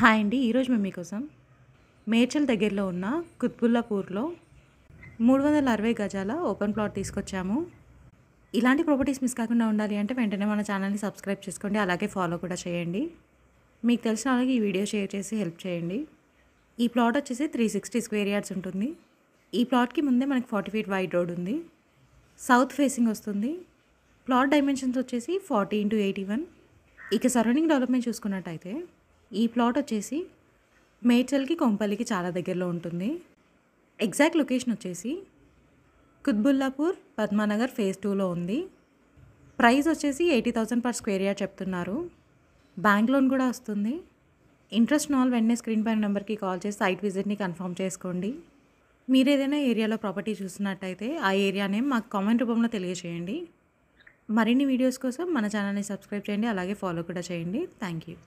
Hi అండి. ఈరోజు మేము మీకోసం మేడ్చల్ దగ్గరలో ఉన్న కుత్బుల్లాపూర్లో 360 గజాల ఓపెన్ ప్లాట్ తీసుకొచ్చాము. ఇలాంటి ప్రాపర్టీస్ మిస్ కాకుండా ఉండాలి అంటే వెంటనే మన ఛానల్ని సబ్స్క్రైబ్ చేసుకోండి. అలాగే ఫాలో కూడా చేయండి. మీకు తెలిసిన వాళ్ళకి ఈ వీడియో షేర్ చేసి హెల్ప్ చేయండి. ఈ ప్లాట్ వచ్చేసి 360 స్క్వేర్ యార్డ్స్ ఉంటుంది. ఈ ప్లాట్కి ముందే మనకి 40 ఫీట్ వైడ్ రోడ్ ఉంది. సౌత్ ఫేసింగ్ వస్తుంది. ప్లాట్ డైమెన్షన్స్ వచ్చేసి 40x81. ఇక సరౌండింగ్ డెవలప్మెంట్ చూసుకున్నట్టయితే ఈ ప్లాట్ వచ్చేసి మేడ్చల్కి కొంపల్లికి చాలా దగ్గరలో ఉంటుంది. ఎగ్జాక్ట్ లొకేషన్ వచ్చేసి కుత్బుల్లాపూర్ పద్మానగర్ ఫేజ్ 2లో ఉంది. ప్రైస్ వచ్చేసి 80,000 పర్ స్క్వేర్ యార్డ్ చెప్తున్నారు. బ్యాంక్ లోన్ కూడా వస్తుంది. ఇంట్రెస్ట్ నాల్ వెంటనే స్క్రీన్ పైన నెంబర్కి కాల్ చేసి సైట్ విజిట్ని కన్ఫర్మ్ చేసుకోండి. మీరు ఏదైనా ఏరియాలో ప్రాపర్టీ చూస్తున్నట్టయితే ఆ ఏరియా నేమ్ మాకు కామెంట్ రూపంలో తెలియజేయండి. మరిన్ని వీడియోస్ కోసం మన ఛానల్ని సబ్స్క్రైబ్ చేయండి. అలాగే ఫాలో కూడా చేయండి. Thank you.